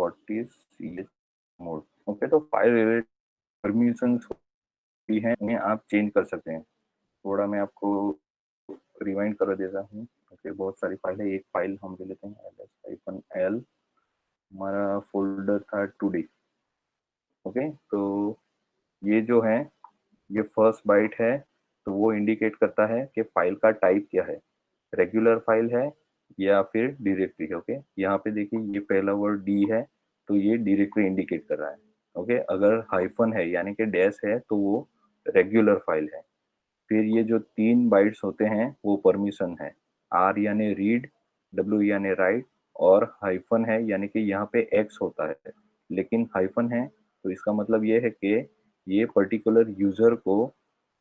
What is ch mode. Okay, तो file related permissions भी हैं, उन्हें आप चेंज कर सकते हैं। थोड़ा मैं आपको रिवाइंड कर देता हूँ। ओके, बहुत सारी फाइल है, एक फाइल हम ले लेते हैं ls-l, हमारा फोल्डर था टुडे। ओके, तो ये जो है ये फर्स्ट बाइट है, तो वो इंडिकेट करता है कि फाइल का टाइप क्या है, रेगुलर फाइल है या फिर डायरेक्टरी है। ओके, यहाँ पे देखिए ये पहला वर्ड डी है, तो ये डायरेक्टरी इंडिकेट कर रहा है। ओके, अगर हाइफन है यानी कि डैश है तो वो रेगुलर फाइल है। फिर ये जो 3 बाइट्स होते हैं वो परमिशन है, आर यानी रीड, डब्ल्यू यानी राइट, और हाइफन है यानी कि यहाँ पे एक्स होता है लेकिन हाइफन है, तो इसका मतलब ये है कि ये पर्टिकुलर यूजर को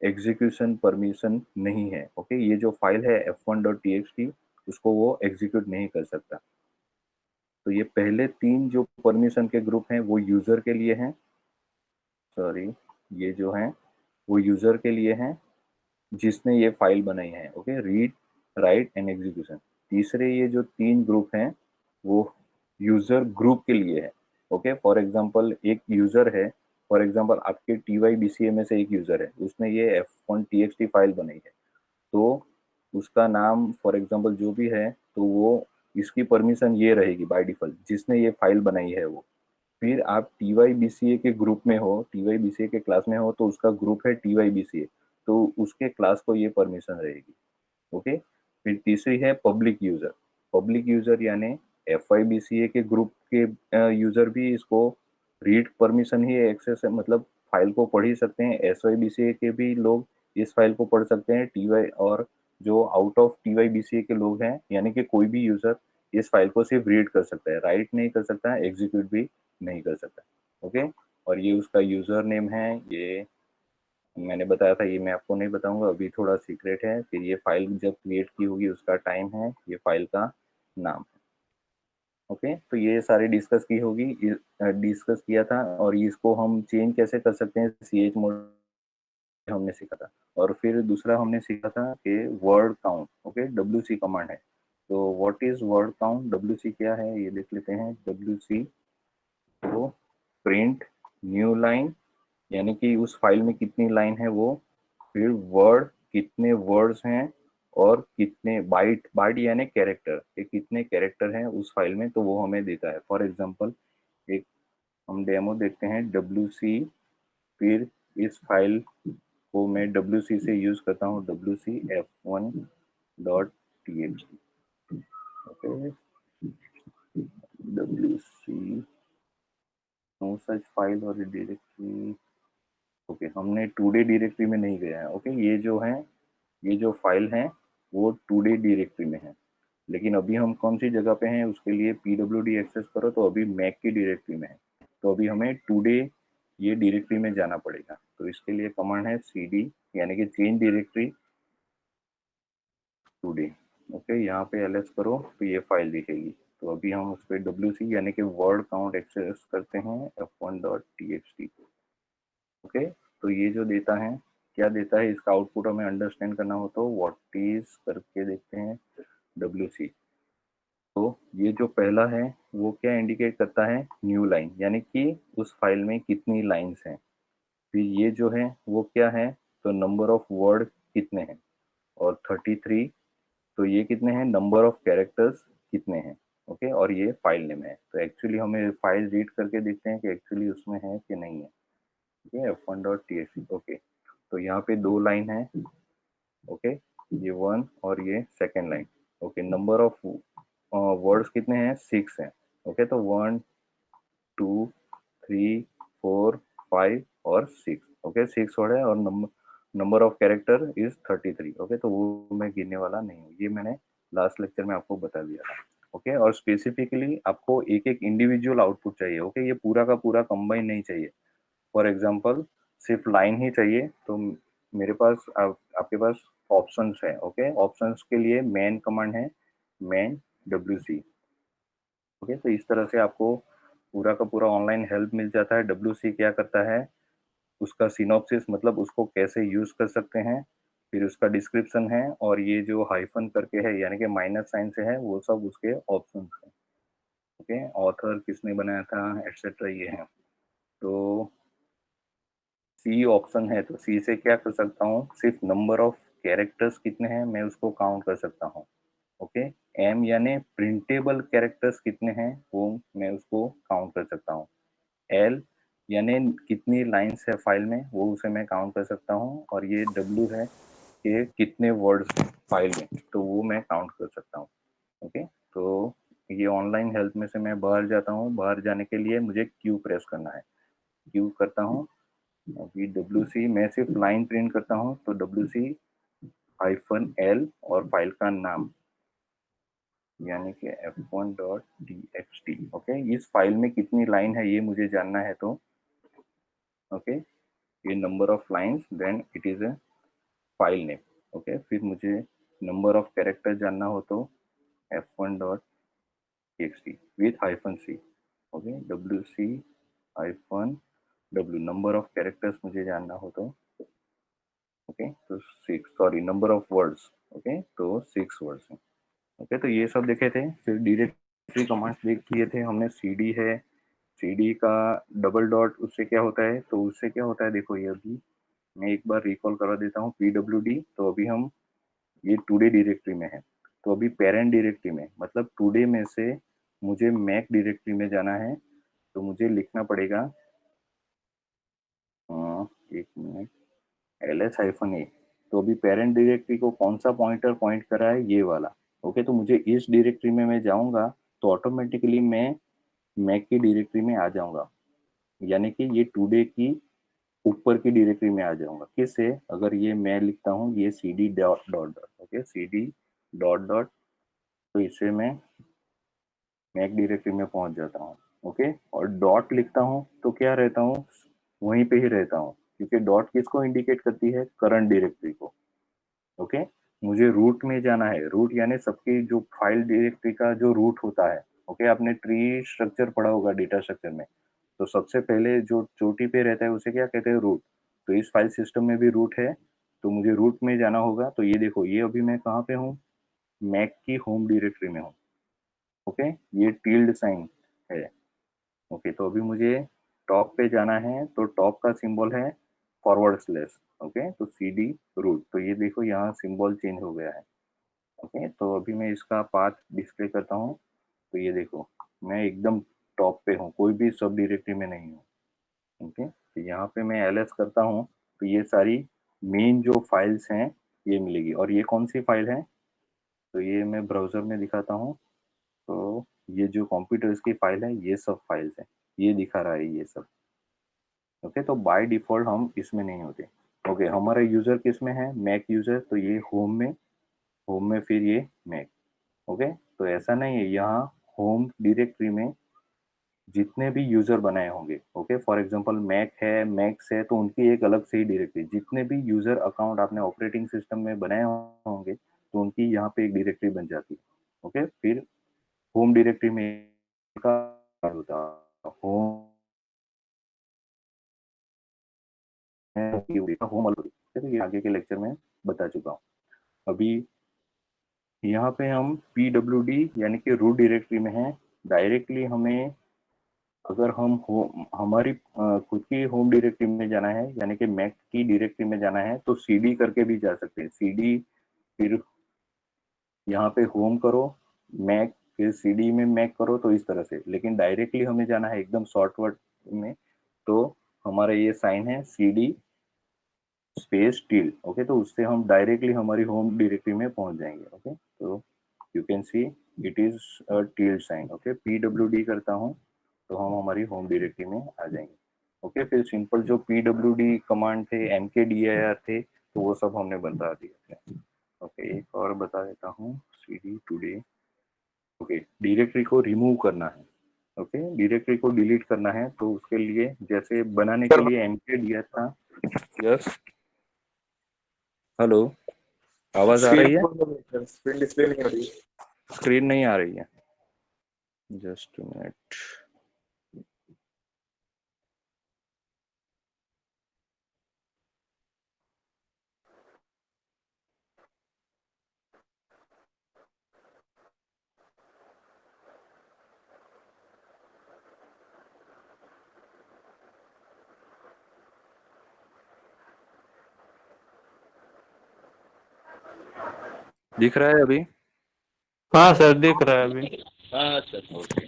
एग्जीक्यूशन परमिशन नहीं है। ओके, ये जो फाइल है f1.txt उसको वो एग्जीक्यूट नहीं कर सकता। तो ये पहले 3 जो परमिशन के ग्रुप हैं वो यूजर के लिए हैं, सॉरी, ये जो हैं वो यूजर के लिए हैं जिसने ये फाइल बनाई है। Okay, read, right and execution. तीसरे ये जो 3 ग्रुप हैं वो यूजर ग्रुप के लिए है। ओके, फॉर एग्जांपल एक यूजर है, फॉर एग्जांपल आपके TYBCA में से एक यूजर है, उसने ये f1.txt फाइल बनाई है, तो उसका नाम फॉर एग्जांपल जो भी है तो वो इसकी परमिशन ये रहेगी बाय डिफॉल्ट, जिसने ये फाइल बनाई है वो। फिर आप TYBCA के ग्रुप में हो, TYBCA के क्लास में हो, तो उसका ग्रुप है TYBCA, तो उसके क्लास को ये परमिशन रहेगी। ओके, फिर तीसरी है पब्लिक यूजर। पब्लिक यूजर यानी FIBCA के ग्रुप के यूजर भी इसको रीड परमिशन ही एक्सेस है, मतलब फाइल को पढ़ ही सकते हैं। SYBCA के भी लोग इस फाइल को पढ़ सकते हैं, TY और जो आउट ऑफ TYBCA के लोग हैं यानी कि कोई भी यूजर इस फाइल को सिर्फ रीड कर सकता है, राइट नहीं कर सकता है, एग्जीक्यूट भी नहीं कर सकता। ओके, और ये उसका यूजर नेम है, ये मैंने बताया था, ये मैं आपको नहीं बताऊंगा अभी, थोड़ा सीक्रेट है। फिर ये फाइल जब क्रिएट की होगी उसका टाइम है, ये फाइल का नाम है। ओके, तो ये सारी डिस्कस की होगी, डिस्कस किया था, और इसको हम चेंज कैसे कर सकते हैं ch मोड हमने सीखा था। और फिर दूसरा हमने सीखा था कि word count. Okay, WC command है, तो what is word count, WC क्या है ये देख लेते हैं। WC तो प्रिंट न्यू लाइन, यानी कि उस फाइल में कितनी लाइन है वो, फिर वर्ड कितने वर्ड्स हैं, और कितने बाइट, बाइट यानी कैरेक्टर, ये कितने कैरेक्टर हैं उस फाइल में, तो वो हमें देता है। फॉर एग्जांपल एक हम डेमो देखते हैं WC, फिर इस फाइल को मैं WC से यूज करता हूँ, WC f1.txt। Okay, WC no such file और डायरेक्टरी। ओके, हमने टुडे डायरेक्टरी में नहीं गया है। ओके, ये जो है, ये जो फाइल है वो टुडे डायरेक्टरी में है, लेकिन अभी हम कौन सी जगह पे हैं उसके लिए PWD एक्सेस करो, तो अभी मैक की डायरेक्टरी में है, तो अभी हमें टुडे ये डायरेक्टरी में जाना पड़ेगा। तो इसके लिए कमांड है cd यानी कि चेंज डायरेक्टरी टुडे। ओके, यहाँ पे ls करो तो ये फाइल दिखेगी। तो अभी हम उस पर WC यानी कि वर्ड काउंट एक्सेस करते हैं f1.txt। ओके, तो ये जो देता है, क्या देता है, इसका आउटपुट हमें अंडरस्टैंड करना हो तो व्हाट इज करके देखते हैं WC। तो ये जो पहला है वो क्या इंडिकेट करता है, न्यू लाइन, यानी कि उस फाइल में कितनी लाइंस हैं। फिर ये जो है वो क्या है, तो नंबर ऑफ वर्ड कितने हैं, और 33, तो ये कितने हैं, नंबर ऑफ कैरेक्टर्स कितने हैं। ओके, और ये फाइल नेम है, तो एक्चुअली हमें फाइल रीड करके देखते हैं कि एक्चुअली उसमें है कि नहीं है। Okay, f1.txt। ओके, तो यहाँ पे 2 लाइन है। ओके, ये 1 और ये second line. Okay, number of words कितने हैं, 6 हैं। ओके, तो 1 2 3 4 5 और 6। ओके, 6 वर्ड है, और number of character is 33। Okay, तो वो मैं गिनने वाला नहीं हूँ, ये मैंने लास्ट लेक्चर में आपको बता दिया था। ओके, और स्पेसिफिकली आपको एक एक इंडिविजुअल आउटपुट चाहिए। ओके, ये पूरा का पूरा कंबाइन नहीं चाहिए। फॉर एग्जांपल सिर्फ लाइन ही चाहिए, तो मेरे पास आपके पास ऑप्शंस है। ओके, ऑप्शंस के लिए मैन कमांड है, मैन WC। ओके, तो इस तरह से आपको पूरा का पूरा ऑनलाइन हेल्प मिल जाता है। WC क्या करता है, उसका सिनॉप्सिस, मतलब उसको कैसे यूज कर सकते हैं, फिर उसका डिस्क्रिप्शन है, और ये जो हाइफन करके है यानी कि माइनस साइन से है, वो सब उसके ऑप्शंस हैं। ओके, ऑथर किसने बनाया था, एटसेट्रा, ये है। तो सी ऑप्शन है, तो सी से क्या कर सकता हूँ, सिर्फ नंबर ऑफ कैरेक्टर्स कितने हैं मैं उसको काउंट कर सकता हूँ। ओके, एम यानी प्रिंटेबल कैरेक्टर्स कितने हैं वो मैं उसको काउंट कर सकता हूँ। एल यानी कितनी लाइंस है फाइल में वो उसे मैं काउंट कर सकता हूँ। और ये डब्ल्यू है कि कितने वर्ड्स फाइल में, तो वो मैं काउंट कर सकता हूँ। ओके, तो ये ऑनलाइन हेल्प में से मैं बाहर जाता हूँ। बाहर जाने के लिए मुझे क्यू प्रेस करना है। क्यू करता हूँ। अभी डब्ल्यू सी मैं सिर्फ लाइन प्रिंट करता हूँ, तो डब्ल्यू सी हाइफन एल और फाइल का नाम यानी कि f1.txt। ओके, इस फाइल में कितनी लाइन है ये मुझे जानना है, तो ओके, ये number of lines, then it is a file name. Okay, फिर मुझे नंबर ऑफ कैरेक्टर जानना हो तो f1.txt with hyphen C. Okay, W C hyphen W number of characters मुझे जानना हो तो ओके, तो 6, sorry number of words. Okay, तो 6 वर्ड्स हैं। ओके, तो ये सब देखे थे। फिर डायरेक्टरी कमांड्स देख लिए थे हमने। सीडी है, सीडी का डबल डॉट उससे क्या होता है, तो उससे क्या होता है देखो, ये अभी मैं एक बार रिकॉल करा देता हूँ। पीडब्ल्यूडी, तो अभी हम ये टुडे डायरेक्टरी में है। तो अभी पेरेंट डायरेक्टरी में, मतलब टुडे में से मुझे मैक डायरेक्टरी में जाना है, तो मुझे लिखना पड़ेगा एक मिनट, ls-a। तो अभी पेरेंट डायरेक्टरी को कौन सा पॉइंटर पॉइंट कर रहा है, ये वाला। ओके, तो मुझे इस डायरेक्टरी में मैं जाऊंगा तो ऑटोमेटिकली मैं मैक की डायरेक्टरी में आ जाऊंगा, यानी कि ये टुडे की ऊपर की डायरेक्टरी में आ जाऊंगा। किससे, अगर ये मैं लिखता हूँ ये C D dot dot dot, okay, C D dot dot, तो इससे मैं मैक डायरेक्टरी में पहुंच जाता हूँ। ओके, और डॉट लिखता हूँ तो क्या रहता हूँ, वहीं पे ही रहता हूँ, क्योंकि डॉट किसको इंडिकेट करती है, करंट डायरेक्टरी को। ओके, मुझे रूट में जाना है। रूट यानी सबकी जो फाइल डायरेक्टरी का जो रूट होता है। ओके, आपने ट्री स्ट्रक्चर पढ़ा होगा डेटा स्ट्रक्चर में, तो सबसे पहले जो चोटी पे रहता है उसे क्या कहते हैं, रूट। तो इस फाइल सिस्टम में भी रूट है, तो मुझे रूट में जाना होगा। तो ये देखो, ये अभी मैं कहाँ पे हूँ, मैक की होम डायरेक्टरी में हूँ। ओके, ये टिल्ड साइन है। ओके, तो अभी मुझे टॉप पे जाना है, तो टॉप का सिंबल है फॉरवर्ड स्लैश। ओके, तो सी डी रूट, तो ये देखो यहाँ सिंबल चेंज हो गया है। ओके, तो अभी मैं इसका पाथ डिस्प्ले करता हूँ, तो ये देखो मैं एकदम टॉप पे हूँ, कोई भी सब डायरेक्टरी में नहीं हूँ। ओके, तो यहाँ पे मैं ls करता हूँ, तो ये सारी मेन जो फाइल्स हैं ये मिलेगी। और ये कौन सी फाइल है, तो ये मैं ब्राउजर में दिखाता हूँ। तो ये जो कंप्यूटर्स की फाइल है ये सब फाइल्स हैं, ये दिखा रहा है ये सब। ओके, तो बाय डिफॉल्ट हम इसमें नहीं होते। ओके, हमारा यूजर किस में है, मैक यूजर, तो ये होम में, होम में फिर ये मैक। ओके, तो ऐसा नहीं है, यहाँ होम डायरेक्टरी में जितने भी यूजर बनाए होंगे, ओके, फॉर एग्जांपल मैक है, मैक्स है, तो उनकी एक अलग से ही डायरेक्टरी, जितने भी यूजर अकाउंट आपने ऑपरेटिंग सिस्टम में बनाए होंगे तो उनकी यहाँ पे एक डायरेक्टरी बन जाती है। ओके, फिर होम डायरेक्टरी में का होता है, होम होम अलग, तो ये आगे के लेक्चर में बता चुका हूँ। अभी यहाँ पे हम पीडब्ल्यूडी यानी कि रूट डायरेक्टरी में है। डायरेक्टली हमें, अगर हम हमारी खुद की होम डायरेक्टरी में जाना है, यानी कि मैक की डायरेक्टरी में जाना है, तो सीडी करके भी जा सकते हैं। सीडी, फिर यहाँ पे होम करो मैक, फिर सीडी में मैक करो, तो इस तरह से। लेकिन डायरेक्टली हमें जाना है एकदम शॉर्टकट में, तो हमारा ये साइन है सीडी स्पेस टिल। ओके, तो उससे हम डायरेक्टली हमारी होम डायरेक्टरी में पहुंच जाएंगे। ओके, तो you can see it is a tilde sign. Okay, PWD करता हूँ तो हम हमारी होम डायरेक्टरी में आ जाएंगे। ओके, फिर सिंपल जो पीडब्ल्यूडी कमांड थे, mkdir थे, तो वो सब हमने बता दिए थे। ओके, एक और बता देता हूँ, cd टुडे। ओके, डायरेक्टरी को रिमूव करना है, ओके, डायरेक्टरी को डिलीट करना है, तो उसके लिए जैसे बनाने के लिए mkdir था। यस, हेलो, आवाज आ रही है, स्क्रीन डिस्प्ले नहीं हो रही है। स्क्रीन नहीं आ रही है, जस्ट मिनट। दिख रहा है अभी? हाँ सर, दिख रहा है अभी। अच्छा, ओके।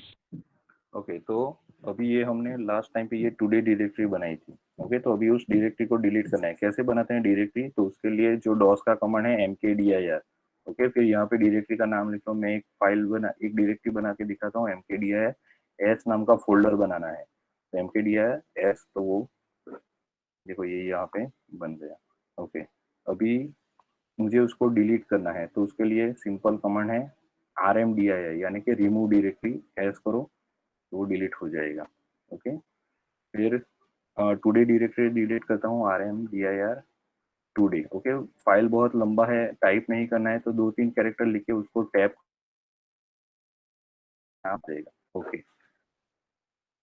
ओके, तो अभी ये हमने लास्ट टाइम पे ये टुडे डायरेक्टरी बनाई थी। ओके, तो अभी उस डायरेक्टरी को डिलीट करना है। कैसे बनाते हैं डायरेक्टरी? तो उसके लिए जो डॉस का कमांड है mkdir। ओके, फिर यहाँ पे डायरेक्टरी का नाम लिखता हूँ मैं। एक डायरेक्टरी बना के दिखाता हूँ। mkdir एस नाम का फोल्डर बनाना है। तो mkdir एस, तो वो देखो ये यहाँ पे बन गया। ओके, अभी मुझे उसको डिलीट करना है, तो उसके लिए सिंपल कमांड है rmdir, यानी कि रिमूव डायरेक्टरी एस करो, तो वो डिलीट हो जाएगा। ओके, फिर टुडे डायरेक्टरी डिलीट करता हूँ, rmdir टुडे। ओके, फाइल बहुत लंबा है, टाइप नहीं करना है, तो 2-3 कैरेक्टर लिख के उसको टैप आप देगा। ओके,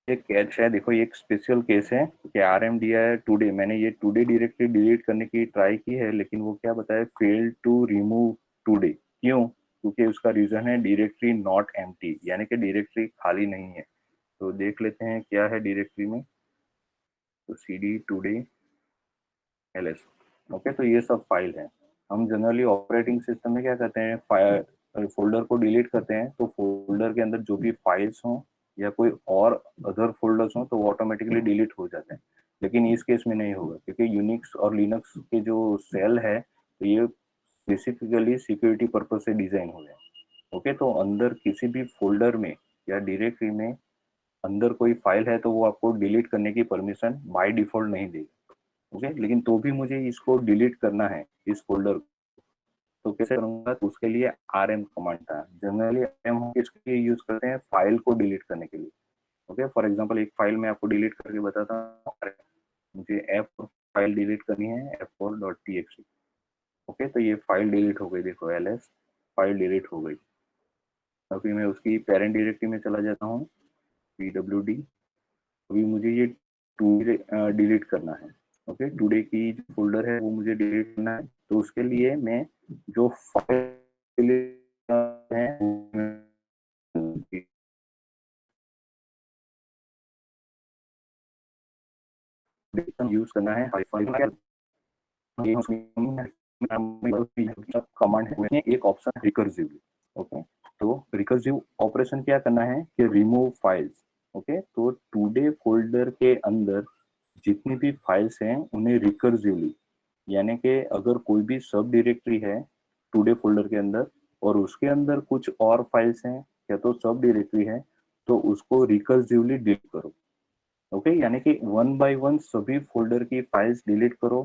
एक कैच है, देखो ये एक स्पेशल केस है कि rmdir टुडे, मैंने ये टुडे डायरेक्टरी डिलीट करने की ट्राई की है, लेकिन वो क्या बताया, फेल टू रिमूव टुडे। क्यों? क्योंकि उसका रीजन है डायरेक्टरी नॉट एम्प्टी, यानी कि डायरेक्टरी खाली नहीं है। तो देख लेते हैं क्या है डायरेक्टरी में। तो cd टुडे ls। ओके, तो ये सब फाइल है। हम जनरली ऑपरेटिंग सिस्टम में क्या करते हैं, फाइल फोल्डर को डिलीट करते हैं, तो फोल्डर के अंदर जो भी फाइल्स हों या कोई और अदर फोल्डर्स हों, तो वो ऑटोमेटिकली डिलीट हो जाते हैं। लेकिन इस केस में नहीं होगा, क्योंकि यूनिक्स और लिनक्स के जो सेल है, तो ये स्पेसिफिकली सिक्योरिटी पर्पज से डिजाइन हुए हैं। ओके, तो अंदर किसी भी फोल्डर में या डायरेक्टरी में अंदर कोई फाइल है, तो वो आपको डिलीट करने की परमिशन बाय डिफॉल्ट नहीं देगी। ओके, लेकिन तो भी मुझे इसको डिलीट करना है, इस फोल्डर को, तो कैसे करूंगा? तो उसके लिए rm कमांड था। जनरली rm हम किसके लिए यूज करते हैं? फाइल को डिलीट करने के लिए। ओके, फॉर एग्जांपल एक फाइल मैं आपको डिलीट करके बताता हूँ। मुझे f फाइल डिलीट करनी है, f4.txt। ओके, तो ये फाइल डिलीट हो गई, देखो ls फाइल डिलीट हो गई। अभी मैं उसकी पेरेंट डायरेक्टरी में चला जाता हूँ, pwd। अभी मुझे ये टू डिलीट करना है। ओके, टुडे की जो फोल्डर है वो मुझे डिलीट करना है, तो उसके लिए मैं जो फाइल है यूज करना है कमांड है, एक ऑप्शन रिकर्सिव। ओके, तो रिकर्सिव ऑपरेशन क्या करना है कि रिमूव फाइल्स। ओके, तो टुडे फोल्डर के अंदर जितनी भी फाइल्स हैं उन्हें रिकर्सिवली, यानी कि अगर कोई भी सब डायरेक्टरी है टुडे फोल्डर के अंदर और उसके अंदर कुछ और फाइल्स हैं या तो सब डायरेक्टरी है, तो उसको रिकर्सिवली डिलीट करो। ओके, यानी कि वन बाय वन सभी फोल्डर की फाइल्स डिलीट करो,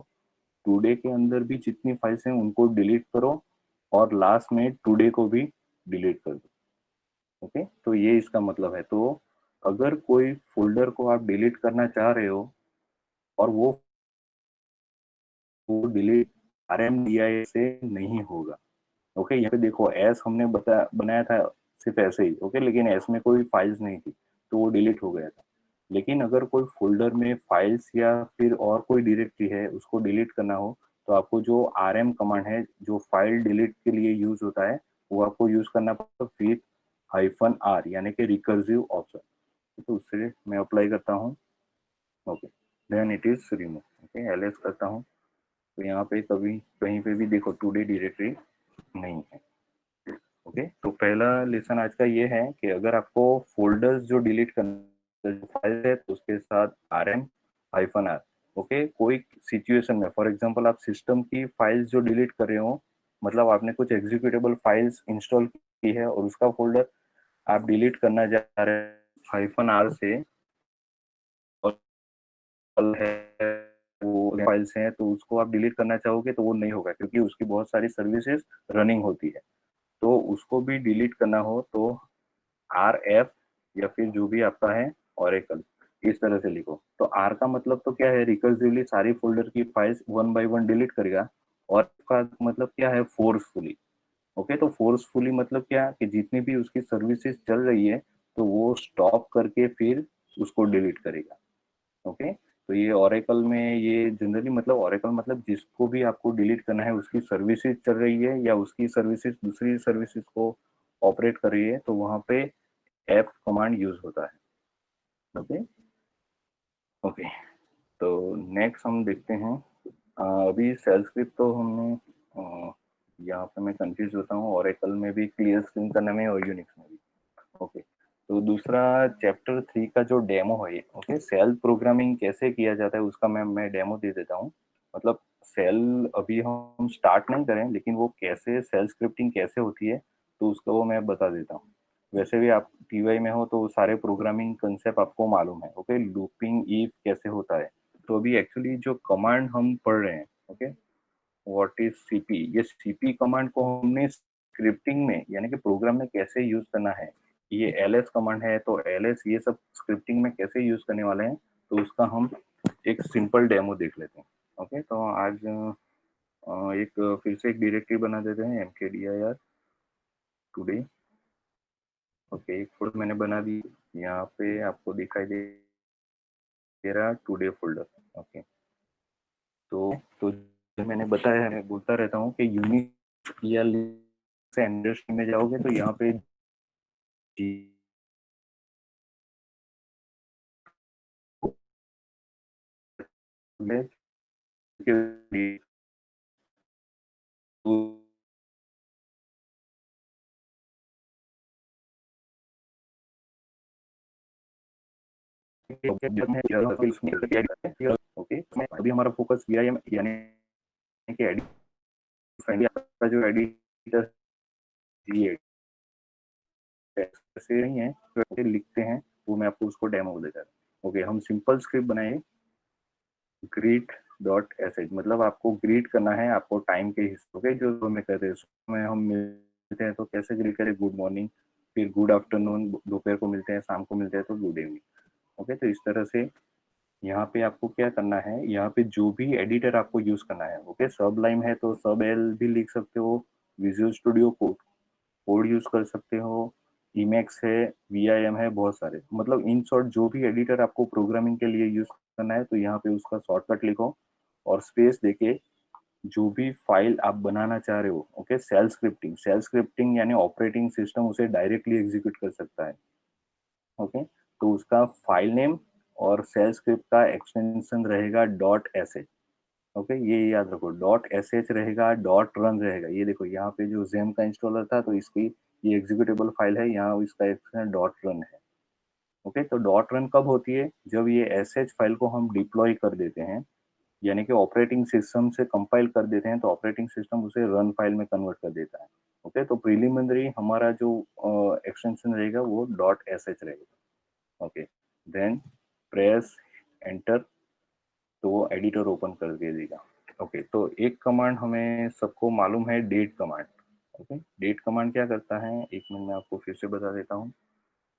टुडे के अंदर भी जितनी फाइल्स हैं उनको डिलीट करो, और लास्ट में टुडे को भी डिलीट कर दो। ओके, तो ये इसका मतलब है। तो अगर कोई फोल्डर को आप डिलीट करना चाह रहे हो और वो डिलीट RMDI से नहीं होगा। ओके, यहाँ पे देखो एस हमने बनाया था सिर्फ ऐसे ही। ओके, लेकिन एस में कोई फाइल्स नहीं थी, तो वो डिलीट हो गया था। लेकिन अगर कोई फोल्डर में फाइल्स या फिर और कोई डायरेक्टरी है उसको डिलीट करना हो, तो आपको जो rm कमांड है जो फाइल डिलीट के लिए यूज होता है, वो आपको यूज करना पड़ेगा विथ -r, यानी कि रिकर्सिव ऑप्शन। तो उससे मैं अप्लाई करता हूँ। Okay, then it is remove. Okay, ls करता हूँ, तो यहाँ पे कभी कहीं पे भी देखो टुडे डायरेक्टरी नहीं है। ओके, तो पहला लेसन आज का ये है कि अगर आपको फोल्डर्स जो डिलीट करना फाइल है, तो उसके साथ rm-r। ओके, कोई सिचुएशन में, फॉर एग्जांपल आप सिस्टम की फाइल्स जो डिलीट कर रहे हो, मतलब आपने कुछ एग्जीक्यूटेबल फाइल्स इंस्टॉल की है और उसका फोल्डर आप डिलीट करना जा रहे हैं -r से, और है वो फाइल्स हैं, तो उसको आप डिलीट करना चाहोगे तो वो नहीं होगा, क्योंकि उसकी बहुत सारी सर्विसेज रनिंग होती है। तो उसको भी डिलीट करना हो तो RF या फिर जो भी आपका है ओरेकल, इस तरह से लिखो। तो R का मतलब तो क्या है, रिकर्सिवली सारी फोल्डर की files one by one delete करेगा। और का मतलब क्या है, फोर्सफुली। ओके, तो फोर्सफुली मतलब क्या कि जितनी भी उसकी सर्विसेज चल रही है, तो वो स्टॉप करके फिर उसको डिलीट करेगा। ओके, तो ये ओरेकल में ये जनरली मतलब ओरेकल मतलब जिसको भी आपको डिलीट करना है उसकी सर्विसेज चल रही है या उसकी सर्विसेज दूसरी सर्विसेज को ऑपरेट कर रही है, तो वहां पे एफ कमांड यूज होता है। ओके, ओके, तो नेक्स्ट हम देखते हैं। अभी सेल स्क्रिप्ट तो हमने यहाँ पे मैं कंफ्यूज होता हूँ, ओरेकल में भी क्लियर स्क्रीन करने में और यूनिक्स में भी। ओके, तो दूसरा चैप्टर 3 का जो डेमो है, ओके, सेल प्रोग्रामिंग कैसे किया जाता है उसका मैं डेमो दे देता हूँ। मतलब सेल अभी हम स्टार्ट नहीं करें, लेकिन वो कैसे सेल स्क्रिप्टिंग कैसे होती है तो उसका वो मैं बता देता हूँ। वैसे भी आप टीवाई में हो तो सारे प्रोग्रामिंग कंसेप्ट आपको मालूम है। ओके, लूपिंग इफ कैसे होता है। तो अभी एक्चुअली जो कमांड हम पढ़ रहे हैं, ओके, व्हाट इज सीपी, ये सीपी कमांड को हमने स्क्रिप्टिंग में यानी कि प्रोग्राम में कैसे यूज करना है। ये एलएस कमांड है, तो एलएस ये सब स्क्रिप्टिंग में कैसे यूज करने वाले हैं तो उसका हम एक सिंपल डेमो देख लेते हैं। ओके, तो आज एक फिर से एक डायरेक्टरी बना देते हैं mkdir टुडे। ओके, एक फोल्डर मैंने बना दी, यहाँ पे आपको दिखाई दे रहा टुडे फोल्डर। ओके, तो जो मैंने बताया है, मैं बोलता रहता हूँ कि यूनिक या से इंडस्ट्री में जाओगे तो यहाँ पे ओके, अभी हमारा फोकस वीआईएम यानी कि एडिट का जो एडिटर ऐसे नहीं है तो लिखते हैं, वो मैं आपको उसको डेमो देता हूँ। ओके, हम सिंपल स्क्रिप्ट बनाए ग्रीट डॉट एसेज, मतलब आपको ग्रीट करना है आपको टाइम के हिस्सों के जो हमें कहते हैं। सुबह हम मिलते हैं तो कैसे ग्रीट करें, गुड मॉर्निंग, फिर गुड आफ्टरनून, दोपहर को मिलते हैं, शाम को मिलते हैं तो गुड इवनिंग। ओके, तो इस तरह से यहाँ पे आपको क्या करना है, यहाँ पे जो भी एडिटर आपको यूज करना है, ओके, सब लाइम है तो सब एल भी लिख सकते हो, विजुअल स्टूडियो कोड यूज कर सकते हो, इमेक्स है, वीआईएम है, बहुत सारे, मतलब इन शॉर्ट जो भी एडिटर आपको प्रोग्रामिंग के लिए यूज करना है तो यहाँ पे उसका शॉर्टकट लिखो और स्पेस देके जो भी फाइल आप बनाना चाह रहे हो, ओके, सेल स्क्रिप्टिंग यानी ऑपरेटिंग सिस्टम उसे डायरेक्टली एग्जीक्यूट कर सकता है। ओके, तो उसका फाइल नेम और सेल स्क्रिप्ट का एक्सटेंशन रहेगा डॉट एस एच। ओके, ये याद रखो, डॉट एस एच रहेगा, डॉट रन रहेगा। ये देखो यहाँ पे जो जेम का इंस्टॉलर था तो इसकी ये एग्जीक्यूटेबल फाइल है, यहाँ इसका एक्सटेंशन डॉट रन है। ओके, तो डॉट रन कब होती है, जब ये एस एच फाइल को हम डिप्लॉय कर देते हैं, यानी कि ऑपरेटिंग सिस्टम से कंपाइल कर देते हैं तो ऑपरेटिंग सिस्टम उसे रन फाइल में कन्वर्ट कर देता है। ओके, तो प्रीलिमिनरी हमारा जो एक्सटेंशन रहेगा वो डॉट एस एच रहेगा। ओके, देन प्रेस एंटर तो वो एडिटर ओपन कर दे देगा। ओके, तो एक कमांड हमें सबको मालूम है, date command. Okay, date command क्या करता है, एक मिनट में आपको फिर से बता देता हूँ।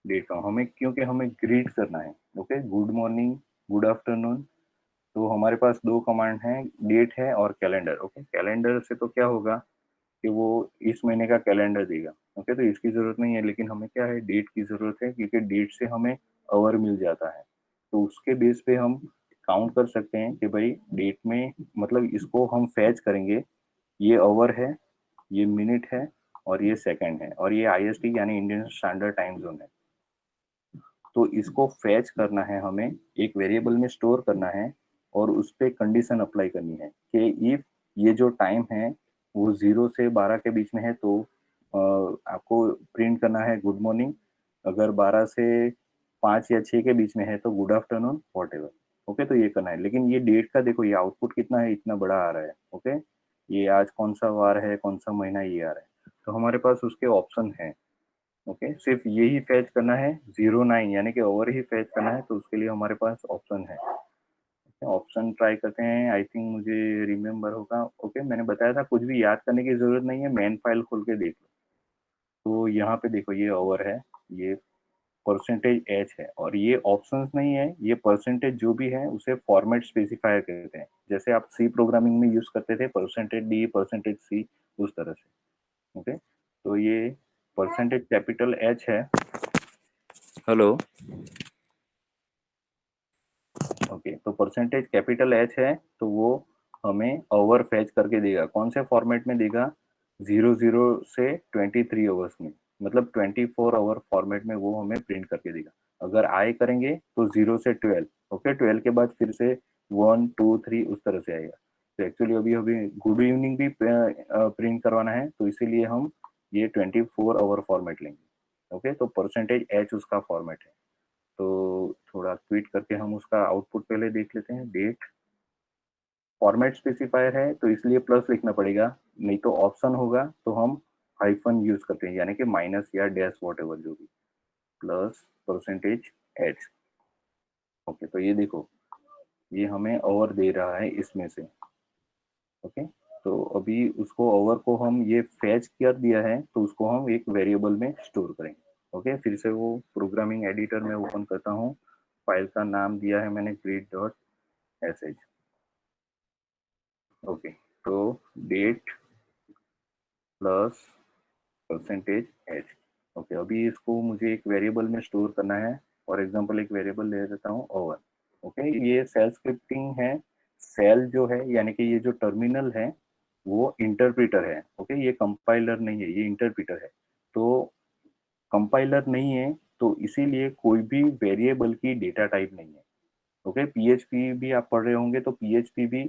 डेट का हमें, क्योंकि हमें ग्रीट करना है, okay, good morning, good afternoon, तो हमारे पास दो कमांड हैं, डेट है और कैलेंडर। ओके, कैलेंडर से तो क्या होगा कि वो इस महीने का कैलेंडर देगा। ओके, तो इसकी जरूरत नहीं है, लेकिन हमें क्या है, डेट की जरूरत है, क्योंकि डेट से हमें आवर मिल जाता है। तो उसके बेस पे हम काउंट कर सकते हैं कि भाई डेट में, मतलब इसको हम फैच करेंगे, ये आवर है, ये मिनट है और ये सेकंड है और ये आईएसटी यानी इंडियन स्टैंडर्ड टाइम जोन है। तो इसको फैच करना है हमें, एक वेरिएबल में स्टोर करना है और उस पर कंडीशन अप्लाई करनी है कि इफ ये जो टाइम है वो 0 से 12 के बीच में है तो आपको प्रिंट करना है गुड मॉर्निंग, अगर 12 से 5 या 6 के बीच में है तो good afternoon, what ever. Okay, तो ये करना है, लेकिन ये डेट का देखो, ये आउटपुट कितना है, इतना बड़ा आ रहा है। ओके, ये आज कौन सा वार है, कौन सा महीना, ये आ रहा है, तो हमारे पास उसके ऑप्शन है। ओके, सिर्फ यही फैच करना है, 09 यानी कि ओवर ही फैच करना है, तो उसके लिए हमारे पास ऑप्शन है। ऑप्शन ट्राई करते हैं, आई थिंक मुझे रिमेम्बर होगा। ओके, मैंने बताया था कुछ भी याद करने की जरूरत नहीं है, मेन फाइल खोल के देख लो। तो यहाँ पे देखो ये ओवर है, ये परसेंटेज एच है और ये ऑप्शंस नहीं है, ये परसेंटेज जो भी है उसे फॉर्मेट स्पेसिफायर कहते हैं, जैसे आप सी प्रोग्रामिंग में यूज करते थे परसेंटेज डी, परसेंटेज सी, उस तरह से। ओके, तो ये परसेंटेज कैपिटल एच है। हेलो, ओके, तो परसेंटेज कैपिटल एच है तो वो हमें ओवर फैच करके देगा, कौन से फॉर्मेट में देगा, 00 से 23 आवर्स में, मतलब 24 आवर फॉर्मेट में वो हमें प्रिंट करके देगा। अगर आई करेंगे तो 0 से 12, ओके, 12 के बाद फिर से 1 2 3 उस तरह से आएगा। तो एक्चुअली अभी अभी गुड इवनिंग भी प्रिंट करवाना है, तो इसीलिए हम ये 24 आवर फॉर्मेट लेंगे। ओके, तो %h उसका फॉर्मेट है। तो थोड़ा क्विट करके हम उसका आउटपुट पहले देख लेते हैं। डेट फॉर्मेट स्पेसिफायर है तो इसलिए प्लस लिखना पड़ेगा, नहीं तो ऑप्शन होगा तो हम हाइफन यूज करते हैं, यानी कि माइनस या डैश वॉट एवर जो भी, प्लस %h। ओके, तो ये देखो, ये हमें ओवर दे रहा है इसमें से। ओके, तो अभी उसको ओवर को हम ये फैच कर दिया है, तो उसको हम एक वेरिएबल में स्टोर करेंगे। ओके, फिर से वो प्रोग्रामिंग एडिटर में ओपन करता हूँ। फाइल का नाम दिया है मैंने greet.sh। ओके, तो डेट प्लस %h। ओके, अभी इसको मुझे एक वेरिएबल में स्टोर करना है। फॉर एग्जांपल एक वेरिएबल ले देता हूँ ओवर। ओके, ये सेल स्क्रिप्टिंग है। सेल जो है यानी कि ये जो टर्मिनल है वो इंटरप्रीटर है। ओके, ये कंपाइलर नहीं है, ये इंटरप्रीटर है। तो कंपाइलर नहीं है तो इसीलिए कोई भी वेरिएबल की डेटा टाइप नहीं है। ओके, पीएचपी भी आप पढ़ रहे होंगे, तो पीएचपी भी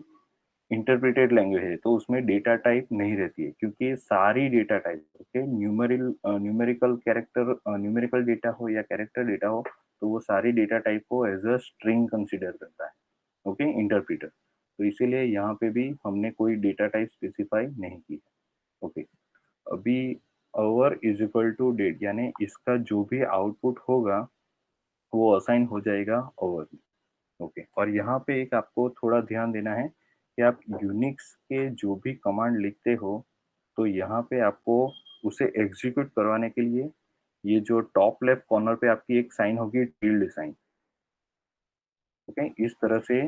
इंटरप्रेटेड लैंग्वेज है, तो उसमें डेटा टाइप नहीं रहती है, क्योंकि सारी data type, okay, numerical character, numerical data हो या कैरेक्टर डेटा हो, तो वो सारी डेटा टाइप को एज अ स्ट्रिंग कंसिडर करता है। Okay, interpreter. तो इसीलिए यहाँ पे भी हमने कोई डेटा टाइप स्पेसिफाई नहीं की है। ओके, अभी over is equal to date, यानी इसका जो भी आउटपुट होगा वो असाइन हो जाएगा ओवर में। ओके, और यहाँ पे एक आपको थोड़ा ध्यान देना है कि आप यूनिक्स के जो भी कमांड लिखते हो, तो यहाँ पे आपको उसे एग्जीक्यूट करवाने के लिए ये जो टॉप लेफ्ट कॉर्नर पे आपकी एक साइन होगी, टिल्ड साइन। ओके, इस तरह से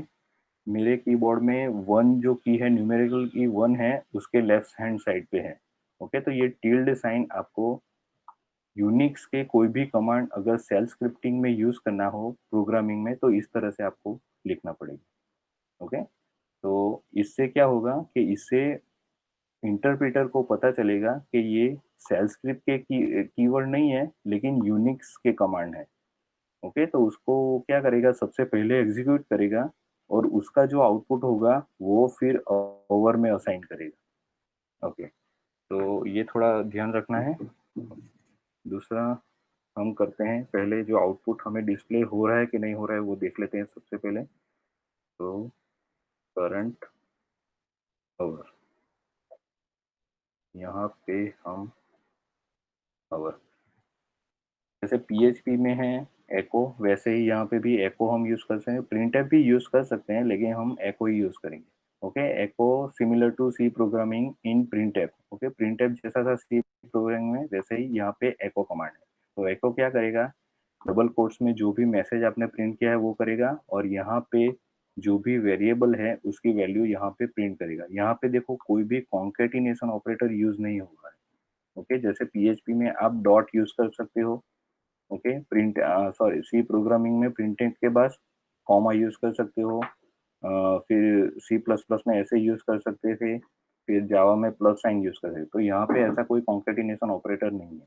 मेरे कीबोर्ड में वन जो की है, न्यूमेरिकल की वन है, उसके लेफ्ट हैंड साइड पे है। ओके, तो ये टिल्ड साइन आपको यूनिक्स के कोई भी कमांड अगर सेल स्क्रिप्टिंग में यूज करना हो प्रोग्रामिंग में, तो इस तरह से आपको लिखना पड़ेगा। ओके, तो इससे क्या होगा कि इससे इंटरप्रेटर को पता चलेगा कि ये सेल स्क्रिप्ट के कीवर्ड नहीं है, लेकिन यूनिक्स के कमांड है। ओके, तो उसको क्या करेगा, सबसे पहले एग्जीक्यूट करेगा और उसका जो आउटपुट होगा वो फिर ओवर में असाइन करेगा। ओके, तो ये थोड़ा ध्यान रखना है। दूसरा हम करते हैं, पहले जो आउटपुट हमें डिस्प्ले हो रहा है कि नहीं हो रहा है वो देख लेते हैं सबसे पहले। तो करंट ओवर, यहाँ पे हम ओवर, जैसे पीएचपी में है एको, वैसे ही यहाँ पे भी एको हम यूज कर सकते हैं। प्रिंटफ भी यूज कर सकते हैं, लेकिन हम एको ही यूज करेंगे। Okay, echo similar to C programming in printf. Okay, printf जैसा था सी प्रोग्रामिंग में, वैसे ही यहाँ पे एको कमांड है। तो एको क्या करेगा, डबल कोट्स में जो भी मैसेज आपने प्रिंट किया है वो करेगा, और यहाँ पे जो भी वेरिएबल है उसकी वैल्यू यहाँ पे प्रिंट करेगा। यहाँ पे देखो कोई भी कॉन्केटिनेशन ऑपरेटर यूज नहीं होगा। ओके, जैसे पीएचपी में आप डॉट यूज कर सकते हो। Okay, print sorry C programming में प्रिंटिंग के बाद कॉमा यूज कर सकते हो। फिर सी प्लस प्लस में ऐसे यूज कर सकते थे, फिर जावा में प्लस साइन यूज कर सकते। तो यहाँ पे ऐसा कोई कॉन्केटिनेशन ऑपरेटर नहीं है।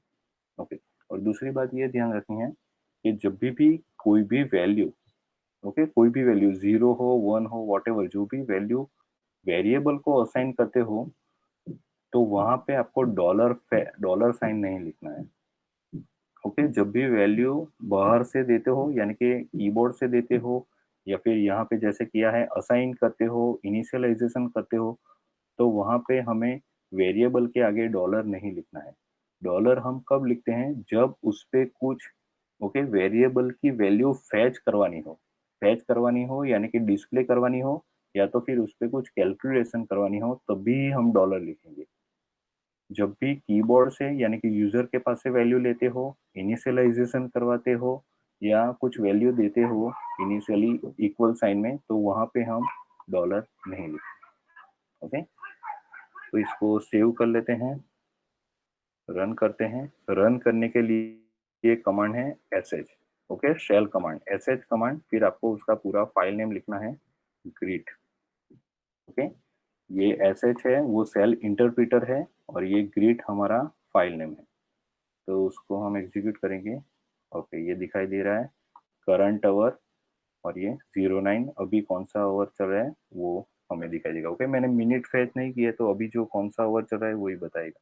ओके, और दूसरी बात ये ध्यान रखनी है कि जब भी कोई भी वैल्यू, ओके, कोई भी वैल्यू 0 हो 1 हो वॉट एवर, जो भी वैल्यू वेरिएबल को असाइन करते हो, तो वहां पे आपको डॉलर साइन नहीं लिखना है। ओके, जब भी वैल्यू बाहर से देते हो, यानी कि कीबोर्ड से देते हो, या फिर यहाँ पे जैसे किया है असाइन करते हो, इनिशियलाइजेशन करते हो, तो वहां पे हमें वेरिएबल के आगे डॉलर नहीं लिखना है। डॉलर हम कब लिखते हैं, जब उस पे कुछ, ओके, वेरिएबल की वैल्यू फैच करवानी हो। फैच करवानी हो यानी कि डिस्प्ले करवानी हो, या तो फिर उस पे कुछ कैलकुलेशन करवानी हो, तभी हम डॉलर लिखेंगे। जब भी कीबोर्ड से यानी कि यूजर के पास से वैल्यू लेते हो, इनिशियलाइजेशन करवाते हो, या कुछ वैल्यू देते हो इनिशियली इक्वल साइन में, तो वहां पे हम डॉलर नहीं लिखते। ओके, तो इसको सेव कर लेते हैं, रन करते हैं। रन करने के लिए कमांड है sh। Okay, shell command, sh command, फिर आपको उसका पूरा फाइल नेम लिखना है ग्रीट। ओके, ये sh है वो सेल इंटरप्रीटर है, और ये ग्रीट हमारा फाइल नेम है। तो उसको हम एग्जीक्यूट करेंगे। ओके, ये दिखाई दे रहा है करंट आवर, और ये 09, अभी कौन सा आवर चल रहा है वो हमें दिखाई देगा। ओके, मैंने मिनट फेच नहीं किया तो अभी जो कौन सा आवर चल रहा है वही बताएगा।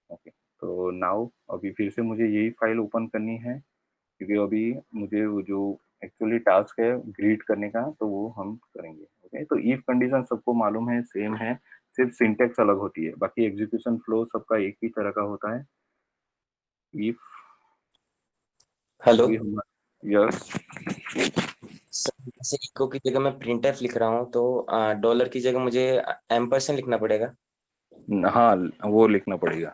ओके, तो नाउ अभी फिर से मुझे यही फाइल ओपन करनी है, क्योंकि अभी मुझे वो जो एक्चुअली टास्क है ग्रीट करने का, तो वो हम करेंगे। ओके, तो इफ कंडीशन सबको मालूम है, सेम है, सिर्फ सिंटेक्स अलग होती है, बाकी एग्जीक्यूशन फ्लो सबका एक ही तरह का होता है। इफ हेलो अभी हम यस सर, जैसे इको की जगह मैं प्रिंटफ लिख रहा हूँ तो डॉलर की जगह मुझे एम्परसेंड लिखना पड़ेगा। हाँ, वो लिखना पड़ेगा।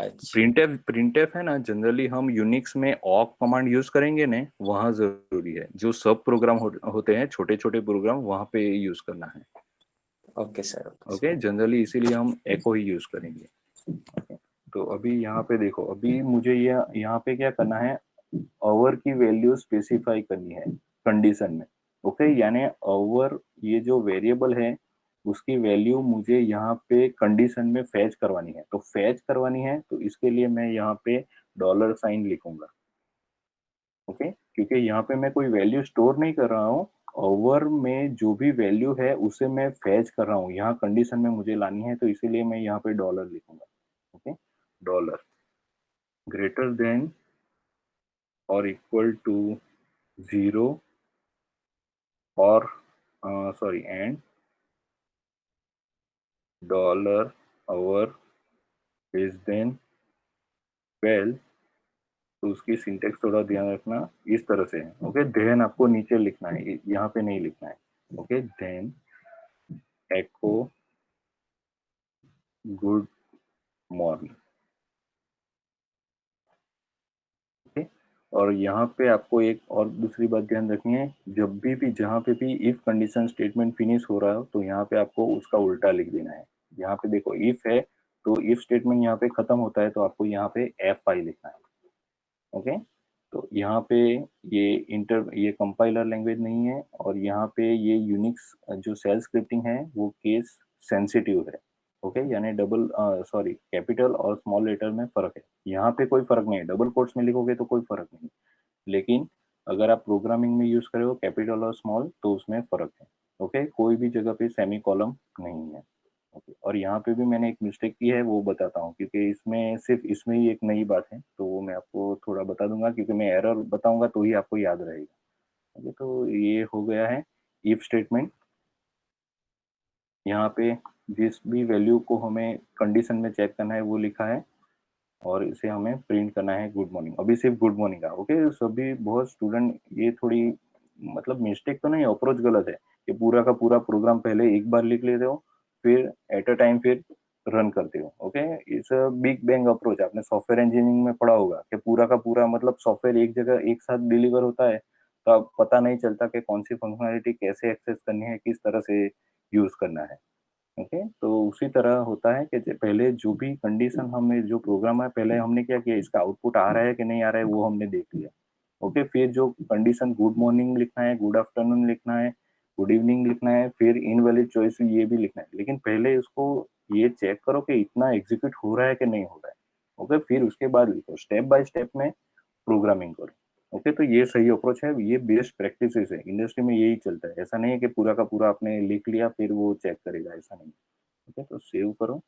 अच्छा। प्रिंटफ है ना, जनरली हम यूनिक्स में ऑक कमांड यूज करेंगे ने, वहां जरूरी है। जो सब प्रोग्राम होते हैं, छोटे छोटे प्रोग्राम, वहां पे यूज करना है। Okay sir, okay okay, sir. Generally इसीलिए हम एको ही यूज करेंगे। ओके, तो अभी यहाँ पे देखो, अभी मुझे ये यहाँ पे क्या करना है, आवर की वैल्यू स्पेसिफाई करनी है कंडीशन में। ओके, यानी आवर ये जो वेरिएबल है उसकी वैल्यू मुझे यहाँ पे कंडीशन में फैच करवानी है। तो फैच करवानी है तो इसके लिए मैं यहाँ पे डॉलर साइन लिखूंगा। ओके, क्योंकि यहाँ पे मैं कोई वैल्यू स्टोर नहीं कर रहा हूँ, ओवर में जो भी वैल्यू है उसे मैं फैच कर रहा हूँ, यहाँ कंडीशन में मुझे लानी है, तो इसीलिए मैं यहाँ पे डॉलर लिखूंगा। ओके, डॉलर ग्रेटर देन और इक्वल टू 0 और sorry and dollar over is then 12। तो उसकी सिंटेक्स थोड़ा ध्यान रखना, इस तरह से है। ओके, देन आपको नीचे लिखना है, यहाँ पे नहीं लिखना है। ओके, देन एको गुड मॉर्निंग। ओके, और यहाँ पे आपको एक और दूसरी बात ध्यान रखनी है, जब भी जहाँ पे भी इफ कंडीशन स्टेटमेंट फिनिश हो रहा हो तो यहाँ पे आपको उसका उल्टा लिख देना है। यहाँ पे देखो इफ है तो इफ स्टेटमेंट यहाँ पे खत्म होता है, तो आपको यहाँ पे एफ आई लिखना है। ओके, तो यहाँ पे ये कंपाइलर लैंग्वेज नहीं है, और यहाँ पे ये यूनिक्स जो सेल स्क्रिप्टिंग है वो केस सेंसिटिव है। ओके, यानी डबल सॉरी कैपिटल और स्मॉल लेटर में फर्क है। यहाँ पे कोई फर्क नहीं है, डबल कोट्स में लिखोगे तो कोई फर्क नहीं, लेकिन अगर आप प्रोग्रामिंग में यूज करे हो कैपिटल और स्मॉल तो उसमें फर्क है। ओके, कोई भी जगह पे सेमी कॉलम नहीं है। ओके, और यहाँ पे भी मैंने एक मिस्टेक की है, वो बताता हूँ, क्योंकि इसमें सिर्फ इसमें ही एक नई बात है, तो वो मैं आपको थोड़ा बता दूंगा, क्योंकि मैं एरर बताऊंगा तो ही आपको याद रहेगा। ओके, तो ये हो गया है इफ स्टेटमेंट। यहाँ पे जिस भी वैल्यू को हमें कंडीशन में चेक करना है वो लिखा है, और इसे हमें प्रिंट करना है गुड मॉर्निंग। अभी सिर्फ गुड मॉर्निंग का। ओके, सभी बहुत स्टूडेंट ये थोड़ी मतलब मिस्टेक तो नहीं, अप्रोच गलत है कि पूरा का पूरा प्रोग्राम पहले एक बार लिख लेते हो, फिर एट अ टाइम फिर रन करते हो। Okay, it's a big bang approach. आपने सॉफ्टवेयर इंजीनियरिंग में पढ़ा होगा कि पूरा का पूरा मतलब सॉफ्टवेयर एक जगह एक साथ डिलीवर होता है, तो अब पता नहीं चलता कि कौन सी फंक्शनलिटी कैसे एक्सेस करनी है, किस तरह से यूज करना है। ओके, तो उसी तरह होता है कि पहले जो भी कंडीशन हमने जो प्रोग्राम है, पहले हमने क्या किया, इसका आउटपुट आ रहा है कि नहीं आ रहा है वो हमने देख लिया। ओके, फिर जो कंडीशन गुड मॉर्निंग लिखना है, गुड आफ्टरनून लिखना है, गुड इवनिंग लिखना है, फिर इनवैलिड चॉइस ये भी लिखना है, लेकिन पहले इसको ये चेक करो कि इतना एग्जीक्यूट हो रहा है कि नहीं हो रहा है। ओके, फिर उसके बाद लिखो, स्टेप बाय स्टेप में प्रोग्रामिंग करो। ओके, तो ये सही अप्रोच है, ये बेस्ट प्रैक्टिसेस है, इंडस्ट्री में यही चलता है। ऐसा नहीं है कि पूरा का पूरा आपने लिख लिया फिर वो चेक करेगा, ऐसा नहीं। ओके, तो सेव करो,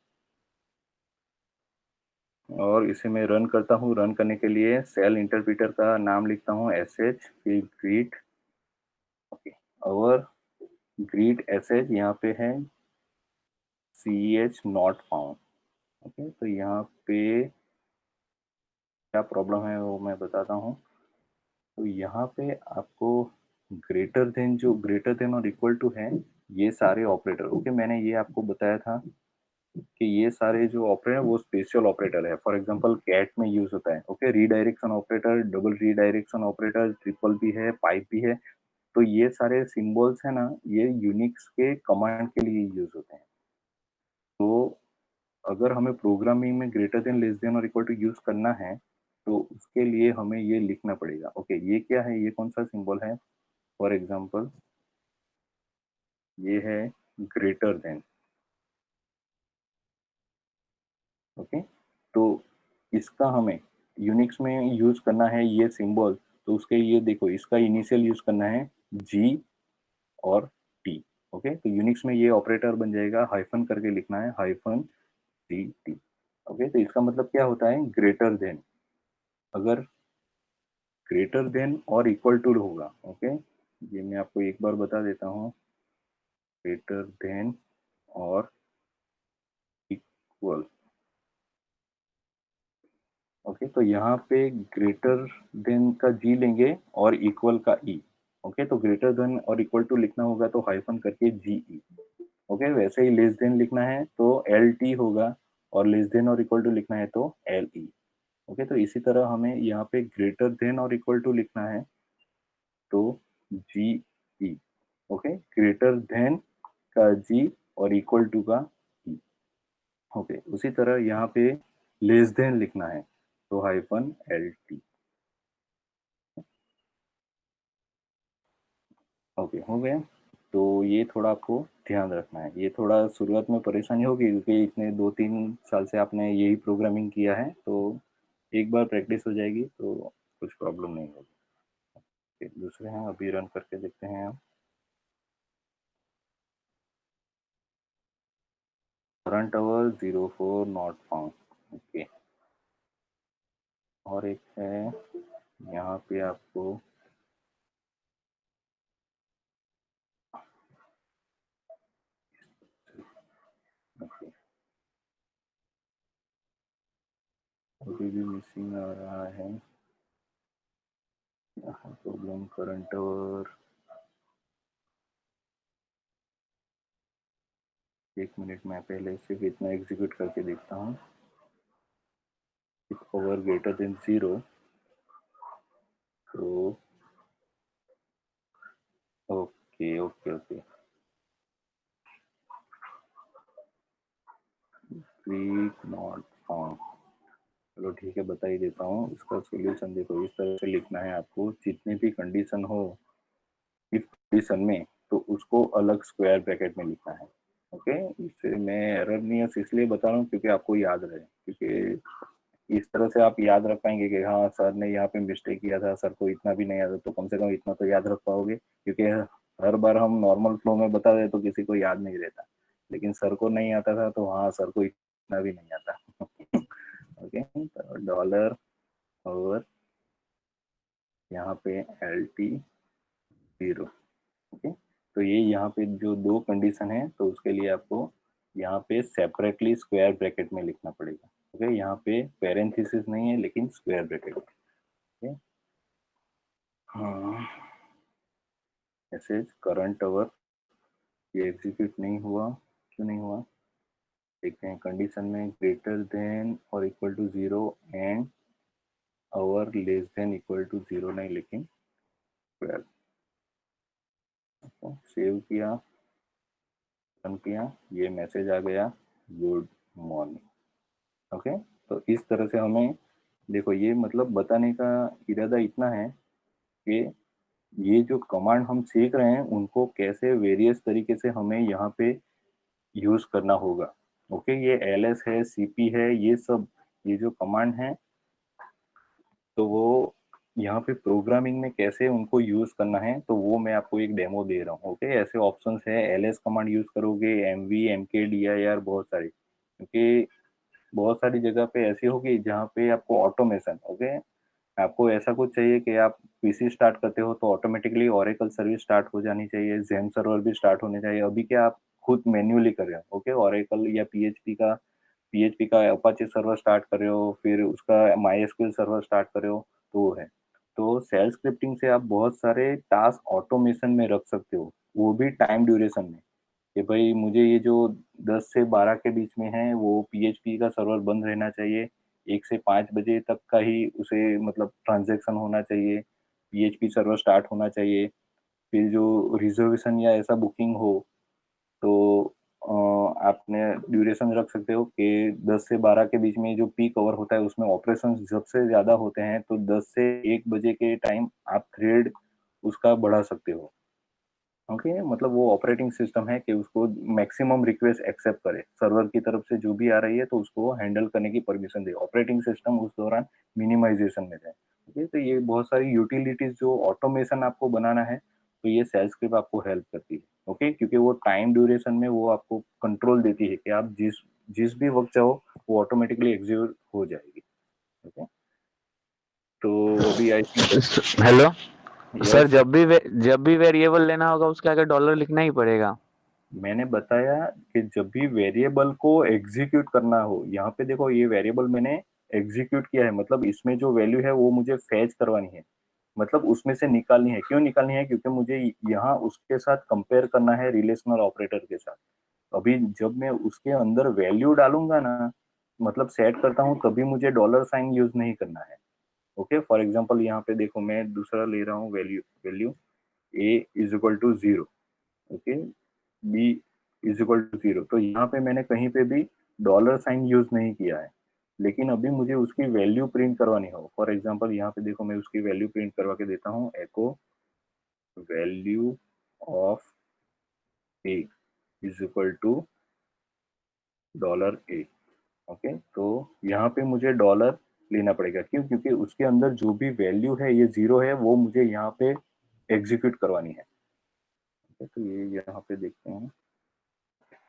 और इसे मैं रन करता हूँ। रन करने के लिए सेल इंटरप्रीटर का नाम लिखता हूँ एस एच, फिर ग्रीट। ओके, और ग्रीट एस एच यहाँ पे है C H not found. Okay, तो यहाँ पे क्या प्रॉब्लम है वो मैं बताता हूँ। तो यहाँ पे आपको ग्रेटर देन, जो ग्रेटर देन और इक्वल टू है, ये सारे ऑपरेटर। ओके, मैंने ये आपको बताया था कि ये सारे जो ऑपरेटर है वो स्पेशल ऑपरेटर है। फॉर एग्जांपल कैट में यूज होता है। Okay, redirection operator, double redirection operator, triple भी है, पाइप भी है। तो ये सारे सिंबल्स है ना, ये यूनिक्स के कमांड के लिए यूज होते हैं। तो अगर हमें प्रोग्रामिंग में ग्रेटर देन, लेस देन और इक्वल टू यूज करना है, तो उसके लिए हमें ये लिखना पड़ेगा। ओके, ये क्या है, ये कौन सा सिंबल है? फॉर एग्जांपल ये है ग्रेटर देन। ओके, तो इसका हमें यूनिक्स में यूज करना है ये सिंबल। तो उसके ये देखो, इसका इनिशियल यूज करना है जी और टी। ओके, तो यूनिक्स में ये ऑपरेटर बन जाएगा, हाइफन करके लिखना है, हाइफन gt। ओके, तो इसका मतलब क्या होता है, ग्रेटर देन। अगर ग्रेटर देन और इक्वल टू होगा, ओके, ये मैं आपको एक बार बता देता हूँ, ग्रेटर देन और इक्वल। ओके, तो यहाँ पे ग्रेटर देन का जी लेंगे और इक्वल का ई। ओके, तो ग्रेटर देन और इक्वल टू लिखना होगा तो हाइफन करके जी ई। ओके, वैसे ही लेस देन लिखना है तो एल टी होगा, और लेस देन और इक्वल टू लिखना है तो एल ई। ओके, तो इसी तरह हमें यहाँ पे ग्रेटर देन और इक्वल टू लिखना है तो जी ई। ओके, ग्रेटर देन का जी और इक्वल टू का ई। ओके, उसी तरह यहाँ पे लेस देन लिखना है तो हाइफन एल टी। ओके, हो गया। तो ये थोड़ा आपको ध्यान रखना है, ये थोड़ा शुरुआत में परेशानी होगी क्योंकि इतने 2-3 साल से आपने यही प्रोग्रामिंग किया है, तो एक बार प्रैक्टिस हो जाएगी तो कुछ प्रॉब्लम नहीं होगी। दूसरे हैं, अभी रन करके देखते हैं हम। Current hour 04 not found. Okay, और एक है यहाँ पे आपको ओके, अभी भी मिसिंग आ रहा है यहाँ प्रॉब्लम। करंट आवर, 1 मिनट में पहले सिर्फ इतना एग्जीक्यूट करके देखता हूँ। इफ ओवर ग्रेटर देन 0 तो okay okay okay, click not found. चलो ठीक है, बता ही देता हूँ इसका सॉल्यूशन। देखो, इस तरह से लिखना है आपको, जितने भी कंडीशन हो इफ कंडीशन में, तो उसको अलग स्क्वायर ब्रैकेट में लिखना है। ओके, इससे मैं एरर नहीं है इसलिए बता रहा हूँ क्योंकि आपको याद रहे, क्योंकि इस तरह से आप याद रख पाएंगे कि हाँ सर ने यहाँ पे मिस्टेक किया था, सर को इतना भी नहीं आता, तो कम से कम इतना तो याद रख पाओगे। क्योंकि हर बार हम नॉर्मल फ्लो में बता दे तो किसी को याद नहीं रहता, लेकिन सर को नहीं आता था तो हाँ सर को इतना भी नहीं आता। ओके, तो डॉलर और यहाँ पे एल टी 0। ओके, तो ये यहाँ पे जो दो कंडीशन है तो उसके लिए आपको यहाँ पे सेपरेटली स्क्वायर ब्रैकेट में लिखना पड़ेगा। ओके, यहाँ पे पेरेंथेसिस नहीं है लेकिन स्क्वायर ब्रैकेट। ओके, हाँ, मैसेज करंट आवर ये एग्जीक्यूट नहीं हुआ, क्यों नहीं हुआ देखते हैं। कंडीशन में ग्रेटर देन और equal to 0 and hour less than equal to 0 नहीं, लेकिन 12। सेव किया, रन किया, ये मैसेज आ गया, गुड मॉर्निंग। ओके, तो इस तरह से हमें, देखो ये मतलब बताने का इरादा इतना है कि ये जो कमांड हम सीख रहे हैं उनको कैसे वेरियस तरीके से हमें यहाँ पे यूज करना होगा। ओके, ये एलएस है, सीपी है, ये सब ये जो कमांड है तो वो यहाँ पे प्रोग्रामिंग में कैसे उनको यूज करना है तो वो मैं आपको एक डेमो दे रहा हूँ। ओके, ऐसे ऑप्शंस है, एलएस कमांड यूज करोगे, एमवी, एमके, डीआईआर, बहुत सारी, क्योंकि बहुत सारी जगह पे ऐसी होगी जहाँ पे आपको ऑटोमेशन, ओके, आपको ऐसा कुछ चाहिए कि आप पीसी स्टार्ट करते हो तो ऑटोमेटिकली ओरेकल सर्विस स्टार्ट हो जानी चाहिए, जेम सर्वर भी स्टार्ट होने चाहिए। अभी क्या आप खुद मैन्युअली कर रहे हो, ओके, ओरेकल या पीएचपी का अपाचे सर्वर स्टार्ट कर रहे हो, फिर उसका माईएसक्यूएल सर्वर स्टार्ट कर रहे हो, तो वो है। तो सेल स्क्रिप्टिंग से आप बहुत सारे टास्क ऑटोमेशन में रख सकते हो, वो भी टाइम ड्यूरेशन में, कि भाई मुझे ये जो 10 से 12 के बीच में है वो पीएचपी का सर्वर बंद रहना चाहिए, 1 से 5 बजे तक का ही उसे मतलब ट्रांजैक्शन होना चाहिए, पीएचपी सर्वर स्टार्ट होना चाहिए। फिर जो रिजर्वेशन या ऐसा बुकिंग हो तो आपने ड्यूरेशन रख सकते हो कि 10 से 12 के बीच में जो पीक आवर होता है उसमें ऑपरेशन सबसे ज़्यादा होते हैं, तो 10 से 1 बजे के टाइम आप थ्रेड उसका बढ़ा सकते हो। ओके, मतलब वो ऑपरेटिंग सिस्टम है कि उसको मैक्सिमम रिक्वेस्ट एक्सेप्ट करे, सर्वर की तरफ से जो भी आ रही है तो उसको हैंडल करने की परमिशन दे, ऑपरेटिंग सिस्टम उस दौरान मिनिमाइजेशन में जाए। ओके, तो ये बहुत सारी यूटिलिटीज जो ऑटोमेशन आपको बनाना है तो ये सेल स्क्रिप्ट आपको हेल्प करती है। ओके, क्योंकि वो टाइम ड्यूरेशन में वो आपको कंट्रोल देती है कि आप जिस जिस भी वक्त चाहो वो ऑटोमेटिकली एग्जीक्यूट हो जाएगी। ओके, तो अभी I think hello sir, yes. जब भी वेरिएबल लेना होगा उसके आगे डॉलर लिखना ही पड़ेगा। मैंने बताया कि जब भी वेरिएबल को एग्जीक्यूट करना हो, यहाँ पे देखो ये वेरिएबल मैंने एग्जीक्यूट किया है, मतलब इसमें जो वैल्यू है वो मुझे फैच करवानी है, मतलब उसमें से निकालनी है। क्यों निकालनी है? क्योंकि मुझे यहाँ उसके साथ कंपेयर करना है रिलेशनल ऑपरेटर के साथ। अभी जब मैं उसके अंदर वैल्यू डालूंगा ना, मतलब सेट करता हूँ, तभी मुझे डॉलर साइन यूज नहीं करना है। ओके, फॉर एग्जाम्पल यहाँ पे देखो मैं दूसरा ले रहा हूँ value, value A is equal to 0, okay, B is equal to 0। तो यहाँ पे मैंने कहीं पे भी डॉलर साइन यूज नहीं किया है, लेकिन अभी मुझे उसकी वैल्यू प्रिंट करवानी हो। फॉर एग्जाम्पल यहाँ पे देखो मैं उसकी वैल्यू प्रिंट करवा के देता हूँ, एको value of A is equal to dollar A. Okay, तो यहाँ पे मुझे डॉलर लेना पड़ेगा। क्यों? क्योंकि उसके अंदर जो भी वैल्यू है ये 0 है, वो मुझे यहाँ पे एग्जीक्यूट करवानी है। तो ये यहाँ पे देखते हैं,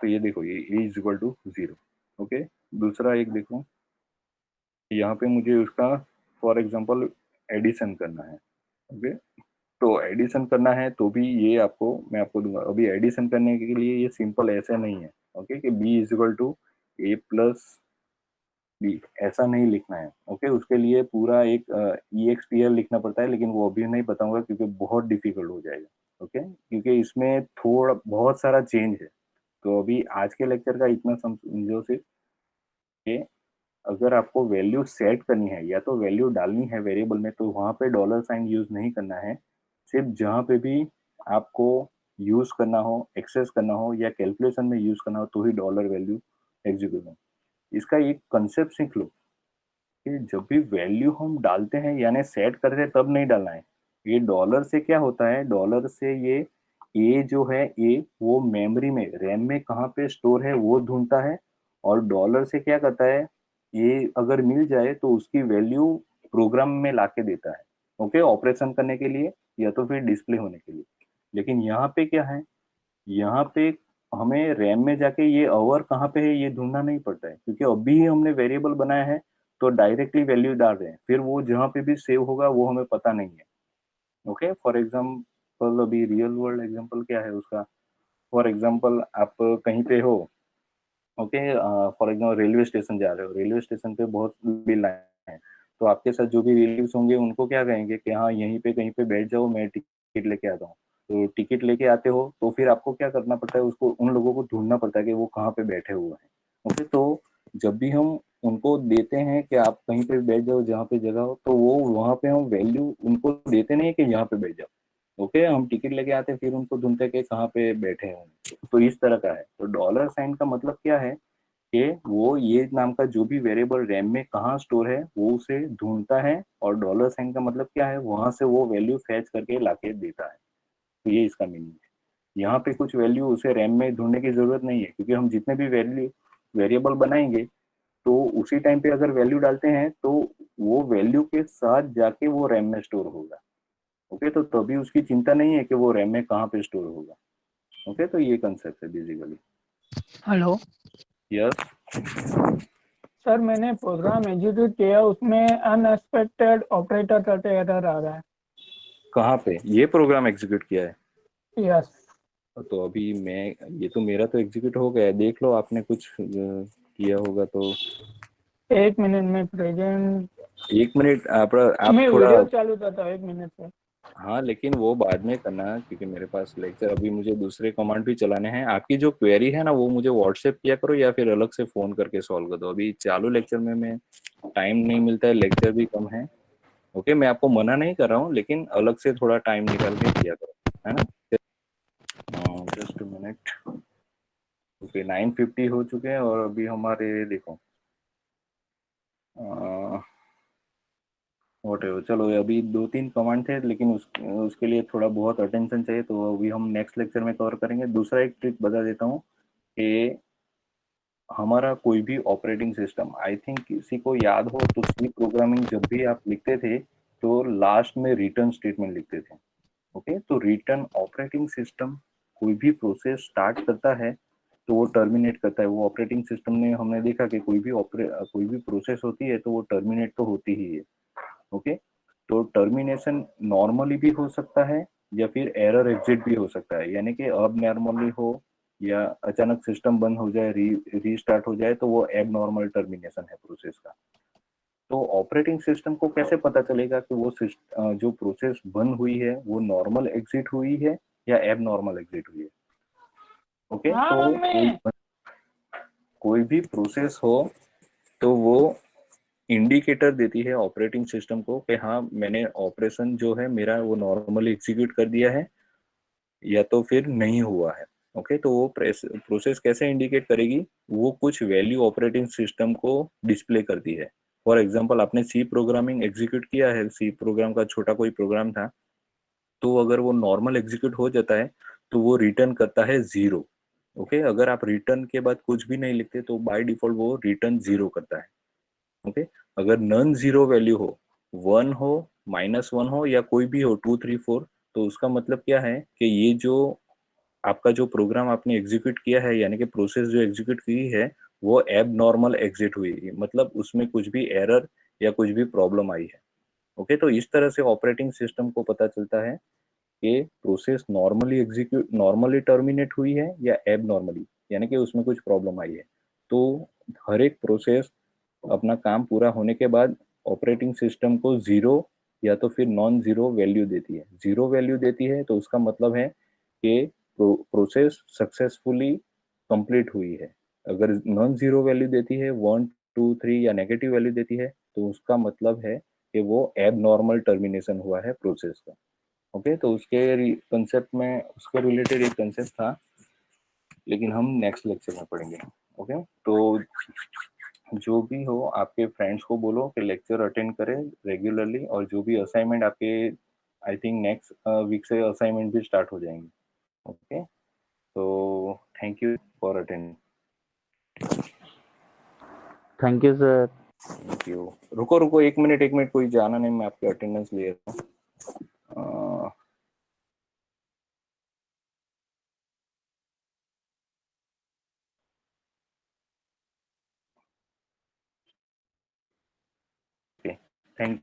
तो ये देखो ये ए इज इक्वल टू 0। ओके, दूसरा एक देखो, यहाँ पे मुझे उसका फॉर एग्जांपल एडिशन करना है। ओके, तो एडिशन करना है तो भी ये आपको मैं आपको दूंगा। अभी एडिशन करने के लिए ये सिंपल ऐसे नहीं है, ओके, कि B is equal to A plus B, ऐसा नहीं लिखना है। ओके, उसके लिए पूरा एक EXPL लिखना पड़ता है, लेकिन वो अभी नहीं बताऊंगा क्योंकि बहुत डिफिकल्ट हो जाएगा। ओके, क्योंकि इसमें थोड़ा बहुत सारा चेंज है। तो अभी आज के लेक्चर का इतना समझो सिर्फ कि अगर आपको वैल्यू सेट करनी है या तो वैल्यू डालनी है वेरिएबल में, तो वहां पे डॉलर साइन यूज नहीं करना है। सिर्फ जहां पे भी आपको यूज करना हो, एक्सेस करना हो या कैलकुलेशन में यूज करना हो, तो ही डॉलर वैल्यू एग्जीक्यूट हो। इसका एक कंसेप्ट सीख लो कि जब भी वैल्यू हम डालते हैं यानी सेट करते हैं तब नहीं डालना है। ये डॉलर से क्या होता है, डॉलर से ये ए जो है, ए वो मेमोरी में रैम में कहाँ पे स्टोर है वो ढूंढता है, और डॉलर से क्या करता है, ये अगर मिल जाए तो उसकी वैल्यू प्रोग्राम में लाके देता है। ओके, ऑपरेशन करने के लिए या तो फिर डिस्प्ले होने के लिए। लेकिन यहाँ पे क्या है, यहाँ पे हमें रैम में जाके ये अवर कहाँ पे है ये ढूंढना नहीं पड़ता है, क्योंकि अभी ही हमने वेरिएबल बनाया है, तो डायरेक्टली वैल्यू डाल रहे हैं, फिर वो जहाँ पे भी सेव होगा वो हमें पता नहीं है। ओके, फॉर एग्जाम्पल अभी रियल वर्ल्ड एग्जाम्पल क्या है उसका, फॉर एग्जाम्पल आप कहीं पे हो, okay, for example railway station जा रहे हो, रेलवे स्टेशन पे बहुत लंबी लाइन है, तो आपके साथ जो भी रिलेटिव्स होंगे उनको क्या कहेंगे कि हाँ यहीं पे कहीं पे बैठ जाओ, मैं टिकट लेके आता हूँ। तो टिकट लेके आते हो तो फिर आपको क्या करना पड़ता है, उसको उन लोगों को ढूंढना पड़ता है कि वो कहाँ पे बैठे हुए हैं। ओके, तो जब भी हम उनको देते हैं कि आप कहीं पे बैठ जाओ जहाँ पे जगह हो, तो वो वहाँ पे हम वैल्यू उनको देते नहीं है कि यहाँ पे बैठ जाओ। ओके, हम टिकट लेके आते हैं फिर उनको ढूंढते हैं कि कहाँ पे बैठे हैं। तो इस तरह का है। तो डॉलर साइन का मतलब क्या है कि वो ये नाम का जो भी वेरिएबल रैम में कहाँ स्टोर है वो उसे ढूंढता है, और डॉलर साइन का मतलब क्या है, वहां से वो वैल्यू फैच करके लाके देता है। तो ये इसका मीनिंग है। यहाँ पे कुछ वैल्यू उसे रैम में ढूंढने की जरूरत नहीं है, क्योंकि हम जितने भी वैल्यू वेरिएबल बनाएंगे तो उसी टाइम पे अगर वैल्यू डालते हैं तो वो वैल्यू के साथ जाके वो रैम में स्टोर होगा। ओके, तो तभी उसकी चिंता नहीं है कि वो रैम में कहाँ पे स्टोर होगा। ओके, तो ये कंसेप्ट है बेसिकली। हेलो यस, सर, मैंने प्रोग्राम एग्जीक्यूट किया, उसमें अनएक्सपेक्टेड ऑपरेटर करके एरर आ रहा है। कहाँ पे ये प्रोग्राम एग्जीक्यूट किया है? यस। तो अभी मैं, ये तो मेरा तो एग्जीक्यूट हो गया है, देख लो आपने कुछ किया होगा तो। 1 मिनट में प्रेजेंट 1 मिनट आप में थोड़ा, वीडियो चालू था 1 मिनट से। हाँ लेकिन वो बाद में करना, क्योंकि मेरे पास लेक्चर अभी मुझे दूसरे कमांड भी चलाने हैं। आपकी जो क्वेरी है ना वो मुझे व्हाट्सएप किया करो या फिर अलग से फोन करके सॉल्व कर दो। अभी चालू लेक्चर में मैं टाइम नहीं मिलता है, लेक्चर भी कम है। ओके, मैं आपको मना नहीं कर रहा हूँ, लेकिन अलग से थोड़ा टाइम निकाल के किया करो, है ना। Just minute. ओके, 9:50 हो चुके हैं और अभी हमारे देखो वॉट एवर, चलो अभी 2-3 कमांड थे, लेकिन उसके लिए थोड़ा बहुत अटेंशन चाहिए, तो अभी हम नेक्स्ट लेक्चर में कवर करेंगे। दूसरा एक ट्रिक बता देता हूँ कि हमारा कोई भी ऑपरेटिंग सिस्टम, आई थिंक किसी को याद हो तो सी प्रोग्रामिंग जब भी आप लिखते थे तो लास्ट में रिटर्न स्टेटमेंट लिखते थे। ओके, तो रिटर्न ऑपरेटिंग सिस्टम कोई भी प्रोसेस स्टार्ट करता है तो वो टर्मिनेट करता है। वो ऑपरेटिंग सिस्टम में हमने देखा कि कोई भी प्रोसेस होती है तो वो टर्मिनेट तो होती ही है। ओके, तो टर्मिनेशन नॉर्मली भी हो सकता है या फिर एरर एग्जिट भी हो सकता है, यानी कि अब नॉर्मली हो या अचानक सिस्टम बंद हो जाए, रीस्टार्ट हो जाए, तो वो एब नॉर्मल टर्मिनेशन है प्रोसेस का। तो ऑपरेटिंग सिस्टम को कैसे पता चलेगा कि वो जो प्रोसेस बंद हुई है वो नॉर्मल एग्जिट हुई है या एब नॉर्मल एग्जिट हुई है? ओके, हाँ तो मम्मी। कोई भी प्रोसेस हो तो वो इंडिकेटर देती है ऑपरेटिंग सिस्टम को कि हाँ, मैंने ऑपरेशन जो है मेरा वो नॉर्मली एग्जीक्यूट कर दिया है या तो फिर नहीं हुआ है। ओके, तो वो प्रोसेस कैसे इंडिकेट करेगी? वो कुछ वैल्यू ऑपरेटिंग सिस्टम को डिस्प्ले करती है। फॉर एग्जांपल, आपने सी प्रोग्रामिंग एग्जीक्यूट किया है, सी प्रोग्राम का छोटा कोई प्रोग्राम था, तो अगर वो नॉर्मल एग्जीक्यूट हो जाता है तो वो रिटर्न करता है 0। ओके, अगर आप रिटर्न के बाद कुछ भी नहीं लिखते तो बाय डिफॉल्ट वो रिटर्न 0 करता है। ओके, अगर नॉन जीरो वैल्यू हो, 1 हो, -1 हो या कोई भी हो, 2 3 4, तो उसका मतलब क्या है कि ये जो आपका जो प्रोग्राम आपने एग्जीक्यूट किया है, यानी कि प्रोसेस जो एग्जीक्यूट की है, वो एब नॉर्मल एग्जिट हुई है, मतलब उसमें कुछ भी एरर या कुछ भी प्रॉब्लम आई है। ओके, तो इस तरह से ऑपरेटिंग सिस्टम को पता चलता है कि प्रोसेस नॉर्मली टर्मिनेट हुई है या एब नॉर्मली, यानी कि उसमें कुछ प्रॉब्लम आई है। तो हर एक प्रोसेस अपना काम पूरा होने के बाद ऑपरेटिंग सिस्टम को 0 या तो फिर नॉन जीरो वैल्यू देती है। 0 वैल्यू देती है तो उसका मतलब है कि प्रोसेस सक्सेसफुली कंप्लीट हुई है। अगर नॉन जीरो वैल्यू देती है, 1 2 3 या नेगेटिव वैल्यू देती है, तो उसका मतलब है कि वो एब नॉर्मल टर्मिनेशन हुआ है प्रोसेस का। ओके, तो उसके कंसेप्ट में उसके रिलेटेड एक कंसेप्ट था, लेकिन हम नेक्स्ट लेक्चर में पढ़ेंगे। ओके, तो जो भी हो आपके फ्रेंड्स को बोलो कि लेक्चर अटेंड करें रेगुलरली, और जो भी असाइनमेंट आपके, आई थिंक नेक्स्ट वीक से असाइनमेंट भी स्टार्ट हो जाएंगे। ओके, तो thank you for attending. Thank you sir. Thank you. रुको रुको, एक मिनट, कोई जाना नहीं, मैं आपके अटेंडेंस ले रहा हूँ। थैंक